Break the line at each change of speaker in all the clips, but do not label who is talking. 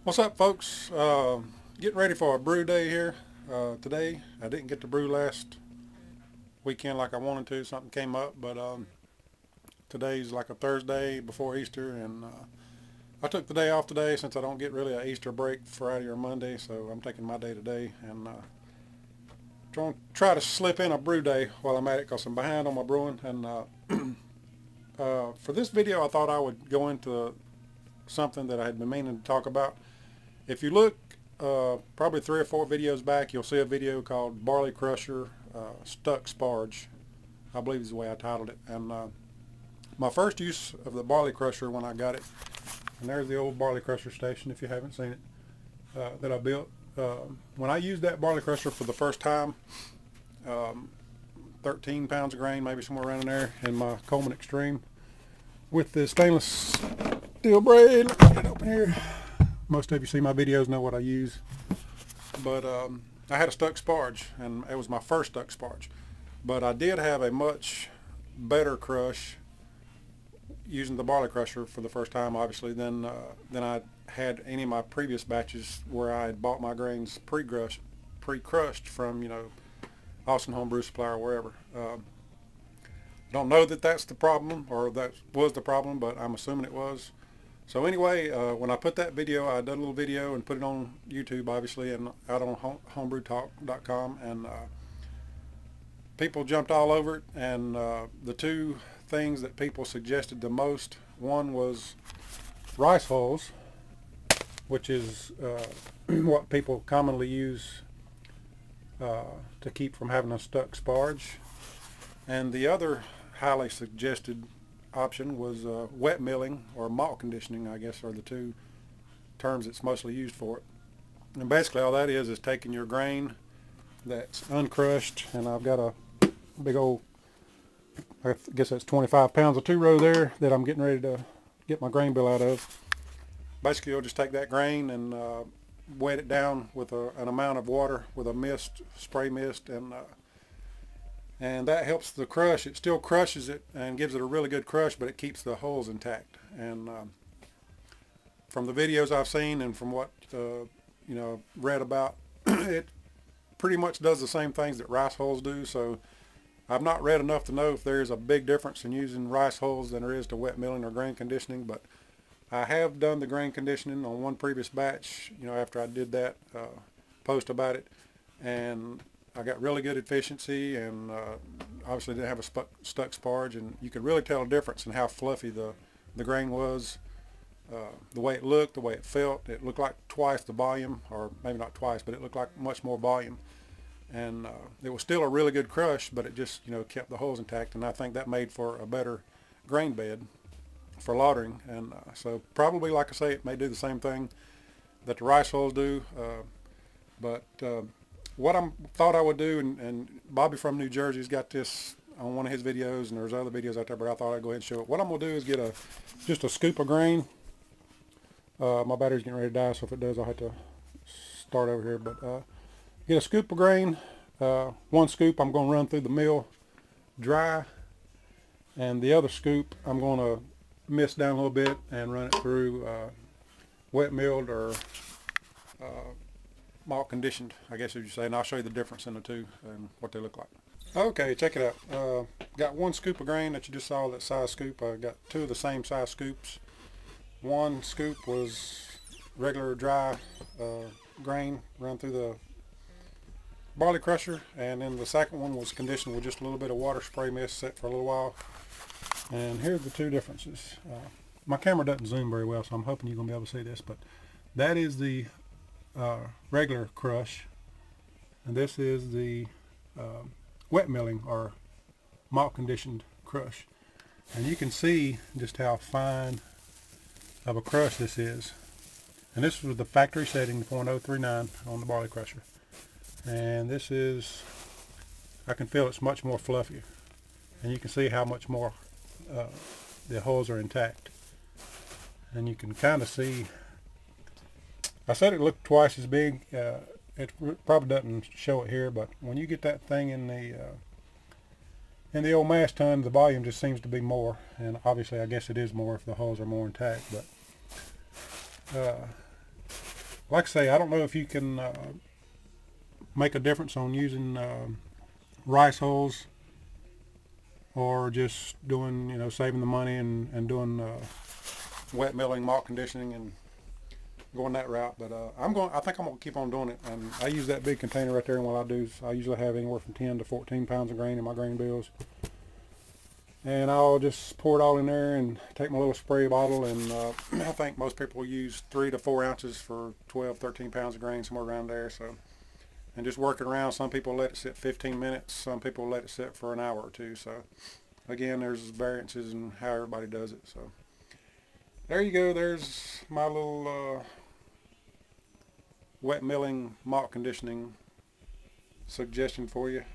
What's up, folks? Getting ready for a brew day here today. I didn't get to brew last weekend like I wanted to. Something came up, but today's like a Thursday before Easter, and I took the day off today since I don't get really an Easter break Friday or Monday, so I'm taking my day today and try to slip in a brew day while I'm at it because I'm behind on my brewing. And for this video, I thought I would go into something that I had been meaning to talk about. If you look probably 3 or 4 videos back, you'll see a video called Barley Crusher Stuck Sparge, I believe is the way I titled it. And my first use of the Barley Crusher when I got it, and there's the old Barley Crusher station if you haven't seen it, that I built. When I used that Barley Crusher for the first time, 13 pounds of grain, maybe somewhere around in there, in my Coleman Extreme, with the stainless steel braid. Let me get it open here. Most of you see my videos know what I use, but I had a stuck sparge, and it was my first stuck sparge. But I did have a much better crush using the Barley Crusher for the first time, obviously, than I had any of my previous batches where I had bought my grains pre-crushed from, you know, Austin Home Brew Supply or wherever. I don't know that that's the problem, or that was the problem, but I'm assuming it was. So anyway, when I put that video, I did a little video and put it on YouTube, obviously, and out on homebrewtalk.com, and people jumped all over it. And the 2 things that people suggested the most, one was rice hulls, which is what people commonly use to keep from having a stuck sparge. And the other highly suggested option was wet milling, or malt conditioning, I guess are the 2 terms it's mostly used for it. And basically all that is taking your grain that's uncrushed, and I've got a big old, I guess that's 25 pounds of 2-row there that I'm getting ready to get my grain bill out of. Basically you'll just take that grain and wet it down with an amount of water with a mist, spray mist, and that helps the crush. It still crushes it and gives it a really good crush, but it keeps the hulls intact. And from the videos I've seen and from what you know, read about, it pretty much does the same things that rice hulls do. So I've not read enough to know if there's a big difference in using rice hulls than there is to wet milling or grain conditioning, but I have done the grain conditioning on one previous batch, you know, after I did that post about it, and I got really good efficiency, and obviously didn't have a stuck sparge, and you could really tell a difference in how fluffy the grain was, the way it looked, the way it felt. It looked like twice the volume, or maybe not twice, but it looked like much more volume. And it was still a really good crush, but it just, you know, kept the hulls intact, and I think that made for a better grain bed for lautering. And so probably, like I say, it may do the same thing that the rice hulls do, but what I thought I would do, and Bobby from New Jersey's got this on one of his videos, and there's other videos out there, but I thought I'd go ahead and show it. What I'm going to do is get just a scoop of grain. My battery's getting ready to die, so if it does, I'll have to start over here. But get a scoop of grain. 1 scoop I'm going to run through the mill dry, and the other scoop I'm going to mist down a little bit and run it through wet milled or malt conditioned, I guess as you say, and I'll show you the difference in the 2 and what they look like. Okay, check it out. Got 1 scoop of grain that you just saw, that size scoop. I got 2 of the same size scoops. 1 scoop was regular dry grain run through the barley crusher, and then the second one was conditioned with just a little bit of water, spray mist, set for a little while. And here's the 2 differences. My camera doesn't zoom very well, so I'm hoping you're going to be able to see this, but that is the regular crush, and this is the wet milling or malt conditioned crush. And you can see just how fine of a crush this is. And this was the factory setting, 0.039 on the barley crusher. And this is, I can feel it's much more fluffier, and you can see how much more the hulls are intact. And you can kind of see, I said it looked twice as big. It probably doesn't show it here, but when you get that thing in the old mash tun, the volume just seems to be more, and obviously I guess it is more if the hulls are more intact. But like I say, I don't know if you can make a difference on using rice hulls or just doing, saving the money and doing wet milling, malt conditioning, and going that route. But I think I'm gonna keep on doing it. And I use that big container right there, and what I do is I usually have anywhere from 10 to 14 pounds of grain in my grain bills. And I'll just pour it all in there and take my little spray bottle, and I think most people use 3 to 4 ounces for 12, 13 pounds of grain, somewhere around there. So, and just work it around. Some people let it sit 15 minutes. Some people let it sit for an hour or two. So, again, there's variances in how everybody does it. So, there you go. There's my little wet milling, malt conditioning suggestion for you.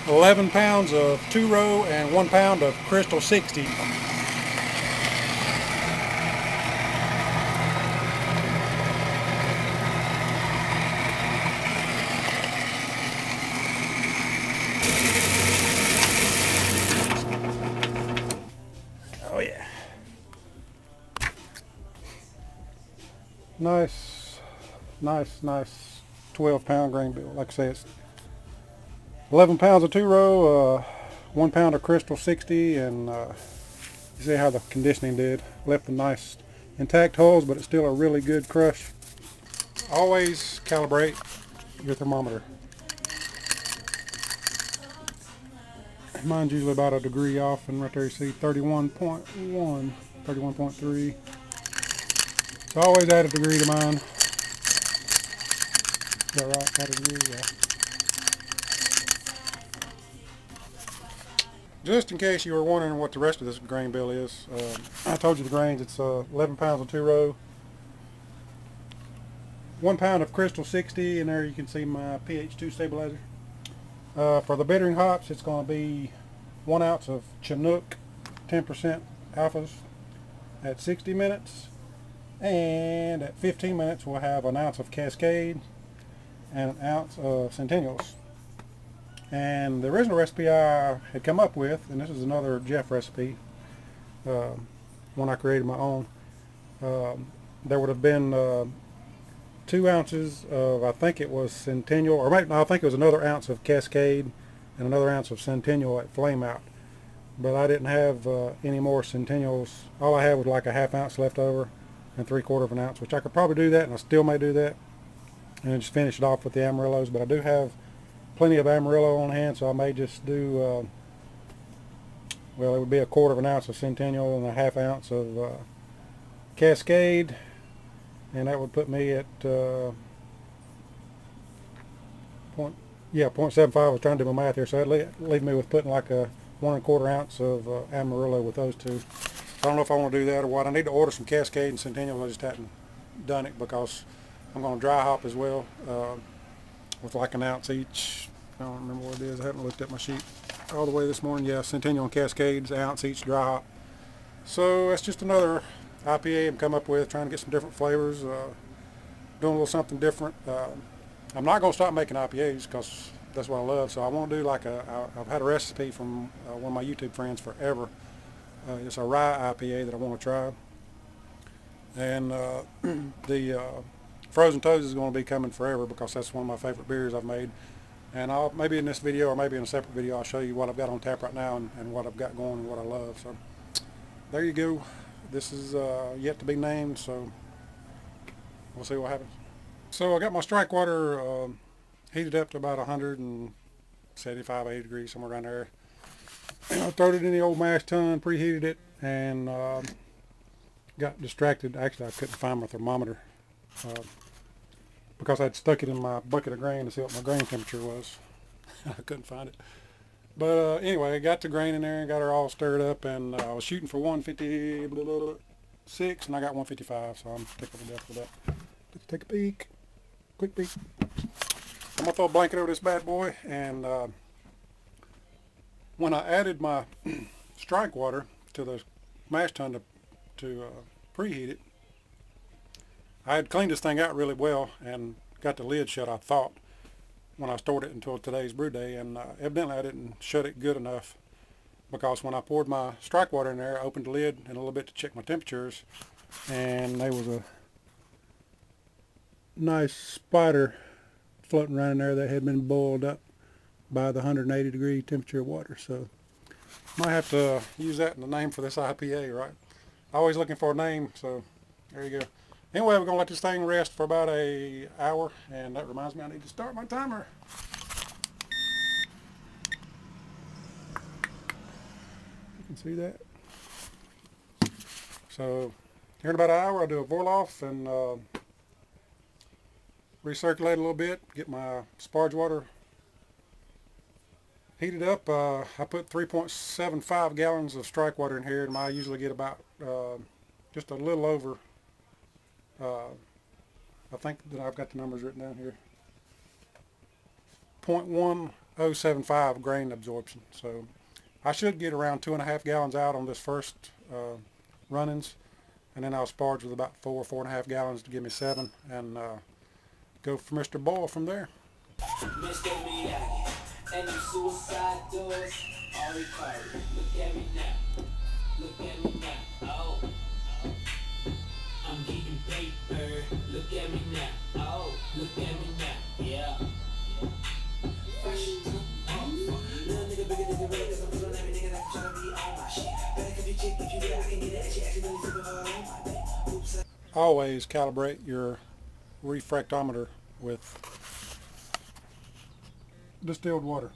11 pounds of 2-row and 1 pound of Crystal 60. Oh yeah. Nice 12-pound grain bill. Like I say, it's 11 pounds of 2-row, 1 pound of Crystal 60, and you see how the conditioning did. Left the nice intact holes, but it's still a really good crush. Always calibrate your thermometer. Mine's usually about a degree off, and right there you see 31.1, 31.3. So always add a degree to mine. Is that right? Add a degree, yeah. Just in case you were wondering what the rest of this grain bill is, I told you the grains. It's 11 pounds of 2-row, 1 pound of Crystal 60, and there you can see my pH2 stabilizer. For the bittering hops, it's going to be 1 ounce of Chinook 10% alphas at 60 minutes, and at 15 minutes we'll have an ounce of Cascade and an ounce of Centennials. And the original recipe I had come up with, and this is another Jeff recipe, one I created my own, there would have been 2 ounces of, I think it was Centennial, or maybe, no, I think it was another ounce of Cascade and another ounce of Centennial at flame out. But I didn't have any more Centennials. All I had was like a ½ ounce left over and 3/4 of an ounce, which I could probably do that, and I still may do that, and just finish it off with the Amarillos. But I do have plenty of Amarillo on hand, so I may just do well, it would be a quarter of an ounce of Centennial and a half ounce of Cascade, and that would put me at 0.75. I was trying to do my math here, so that'd leave me with putting like a 1 1/4 ounce of Amarillo with those two. I don't know if I want to do that or what. I need to order some Cascade and Centennial. I just hadn't done it because I'm going to dry hop as well with like an ounce each. I don't remember what it is. I haven't looked at my sheet all the way this morning. Yeah, Centennial and Cascades, an ounce each dry hop. So that's just another IPA I've come up with, trying to get some different flavors, doing a little something different. I'm not going to stop making IPAs because that's what I love. So I want to do like I've had a recipe from one of my YouTube friends forever. It's a rye IPA that I want to try. And the Frozen Toes is going to be coming forever because that's one of my favorite beers I've made. And maybe in this video or maybe in a separate video I'll show you what I've got on tap right now and what I've got going and what I love. So there you go. This is yet to be named, so we'll see what happens. So I got my strike water heated up to about 175, 80 degrees, somewhere around there. I thrown it in the old mash tun, preheated it, and got distracted. Actually, I couldn't find my thermometer because I'd stuck it in my bucket of grain to see what my grain temperature was. I couldn't find it. But anyway, I got the grain in there and got her all stirred up, and I was shooting for 156, and I got 155, so I'm tickled to death with that. Let's take a peek. Quick peek. I'm going to throw a blanket over this bad boy, and when I added my strike water to the mash tun to preheat it, I had cleaned this thing out really well and got the lid shut, I thought, when I stored it until today's brew day, and evidently I didn't shut it good enough, because when I poured my strike water in there, I opened the lid in a little bit to check my temperatures, and there was a nice spider floating around in there that had been boiled up by the 180 degree temperature of water. So might have to use that in the name for this IPA, right? Always looking for a name, so there you go. Anyway, we're going to let this thing rest for about an hour, and that reminds me I need to start my timer. You can see that. So here in about an hour I'll do a boil off and recirculate a little bit, get my sparge water heated up. I put 3.75 gallons of strike water in here, and I usually get about just a little over, I think that I've got the numbers written down here, 0.1075 grain absorption. So I should get around 2.5 gallons out on this first run-ins, and then I'll sparge with about 4.5 gallons to give me 7, and go for Mr. Boyle from there. And you suicide doors are required. Look at me now. Look at me now. Oh. I'm getting paper. Look at me now. Oh. Look at me now. Yeah. Fresh. Little nigga bigger than the red, cause I'm feeling every nigga that tryna be on my shit. Better come your chick if you get I can get that shit. Accidentally sipping hard on my dick. Oops. Always calibrate your refractometer with distilled water.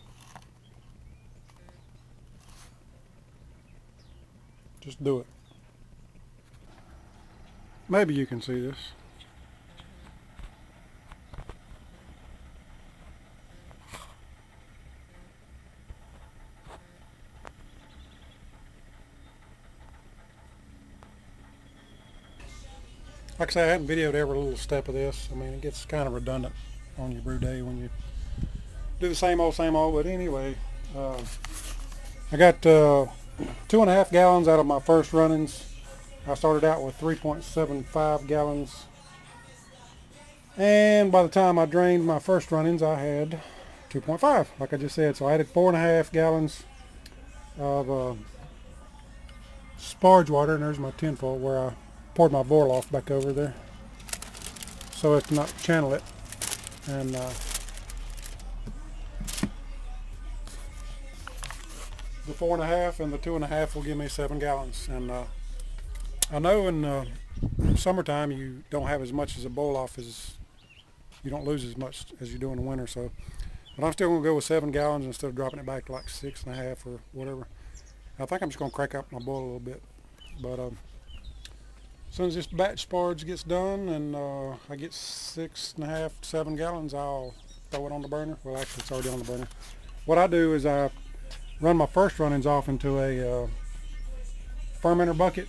Just do it. Maybe you can see this. Like I say, I haven't videoed every little step of this. I mean, it gets kind of redundant on your brew day when you do the same old, but anyway, I got 2.5 gallons out of my first run-ins. I started out with 3.75 gallons, and by the time I drained my first run-ins I had 2.5, like I just said. So I added 4.5 gallons of sparge water, and there's my tinfoil where I poured my boil off back over there so as to not channel it, and the 4.5 and the 2.5 will give me 7 gallons. And I know in summertime you don't have as much as a boil off, as you don't lose as much as you do in the winter. So, but I'm still gonna go with 7 gallons instead of dropping it back to like 6.5 or whatever. I think I'm just going to crank up my boil a little bit. But as soon as this batch sparge gets done and I get 6.5 to 7 gallons, I'll throw it on the burner. Well, actually, it's already on the burner. What I do is I run my first runnings off into a fermenter bucket.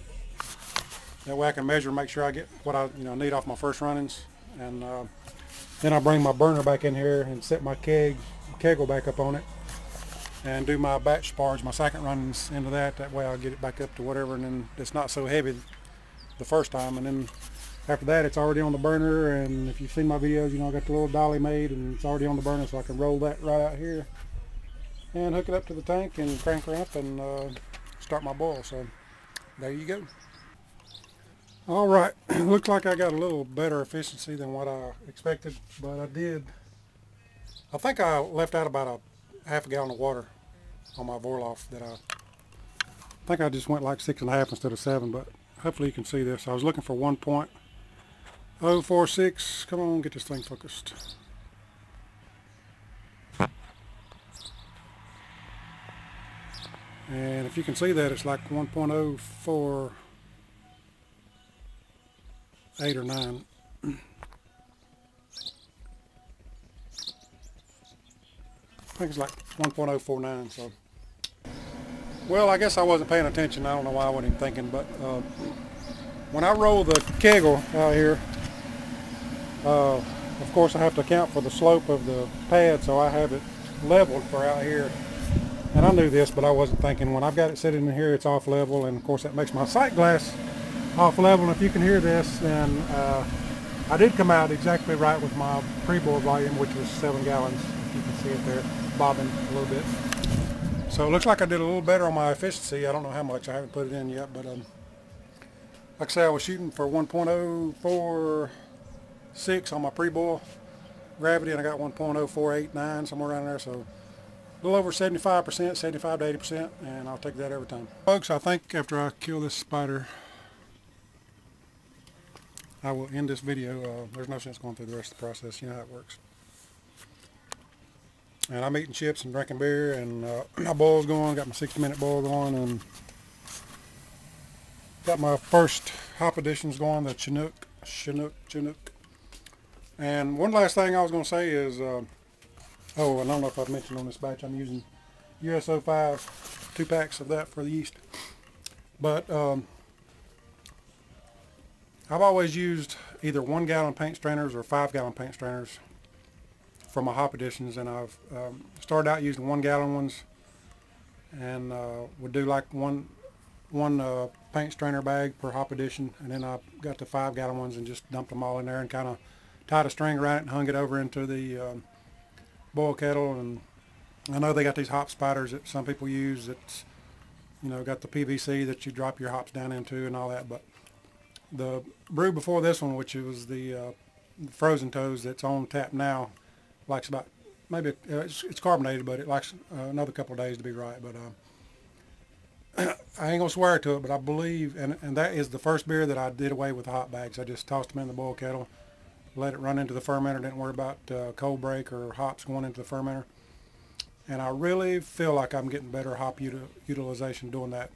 That way I can measure and make sure I get what I need off my first runnings. And then I bring my burner back in here and set my keggle back up on it and do my batch sparge, my second runnings into that. That way I'll get it back up to whatever, and then it's not so heavy the first time. And then after that, it's already on the burner. And if you've seen my videos, I got the little dolly made and it's already on the burner, so I can roll that right out here and hook it up to the tank and crank her up and start my boil. So there you go. All right, looks like I got a little better efficiency than what I expected, but I think I left out about a half a gallon of water on my Vorloff. That I think I just went like 6.5 instead of 7, but hopefully you can see this. I was looking for 1.046. Come on, get this thing focused. And if you can see that, it's like 1.048 or 9. I think it's like 1.049. So, well, I guess I wasn't paying attention. I don't know why I wasn't even thinking, but when I roll the keggle out here, of course I have to account for the slope of the pad, so I have it leveled for out here. And I knew this, but I wasn't thinking. When I've got it sitting in here, it's off level, and of course that makes my sight glass off level. And if you can hear this, then I did come out exactly right with my pre-boil volume, which was 7 gallons. If you can see it there, bobbing a little bit. So it looks like I did a little better on my efficiency. I don't know how much. I haven't put it in yet, but like I say, I was shooting for 1.046 on my pre-boil gravity, and I got 1.0489, somewhere around there. So a little over 75%, 75 to 80%, and I'll take that every time. Folks, I think after I kill this spider, I will end this video. There's no sense going through the rest of the process. You know how it works. And I'm eating chips and drinking beer, and my boil's going. Got my 60-minute boil going, and got my first hop additions going, the Chinook. And one last thing I was going to say is, oh, I don't know if I've mentioned on this batch, I'm using USO5, 2 packs of that for the yeast. But I've always used either 1 gallon paint strainers or 5 gallon paint strainers for my hop additions, and I've started out using 1 gallon ones, and would do like one paint strainer bag per hop addition, and then I got the 5 gallon ones and just dumped them all in there and kind of tied a string around it and hung it over into the boil kettle. And I know they got these hop spiders that some people use that's got the PVC that you drop your hops down into and all that. But the brew before this one, which was the frozen toes that's on tap now, likes about maybe it's carbonated, but it likes another couple of days to be right. But I ain't gonna swear to it, but I believe, and that is the first beer that I did away with the hop bags. I just tossed them in the boil kettle, let it run into the fermenter, didn't worry about cold break or hops going into the fermenter. And I really feel like I'm getting better hop utilization doing that.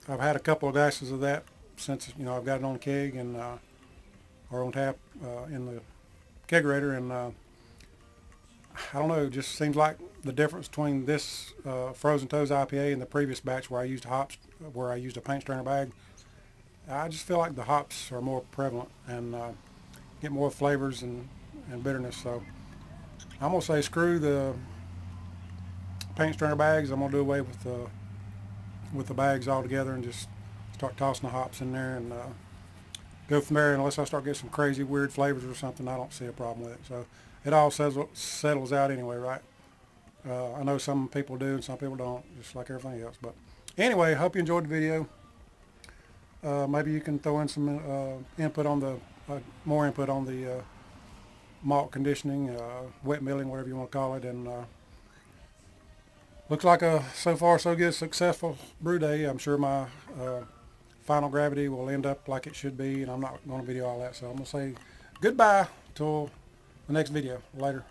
I've had a couple of glasses of that since I've got it on keg and or on tap in the kegerator, and I don't know, it just seems like the difference between this Frozen Toes IPA and the previous batch where I used hops, where I used a paint strainer bag, I just feel like the hops are more prevalent and get more flavors and bitterness. So I'm gonna say screw the paint strainer bags. I'm gonna do away with the bags altogether and just start tossing the hops in there and go from there. Unless I start getting some crazy weird flavors or something, I don't see a problem with it. So it all settles out anyway, right? I know some people do and some people don't, just like everything else. But anyway, hope you enjoyed the video. Maybe you can throw in some input on the more input on the malt conditioning, wet milling, whatever you want to call it. And looks like a so far so good successful brew day. I'm sure my final gravity will end up like it should be, and I'm not going to video all that. So I'm going to say goodbye till the next video. Later.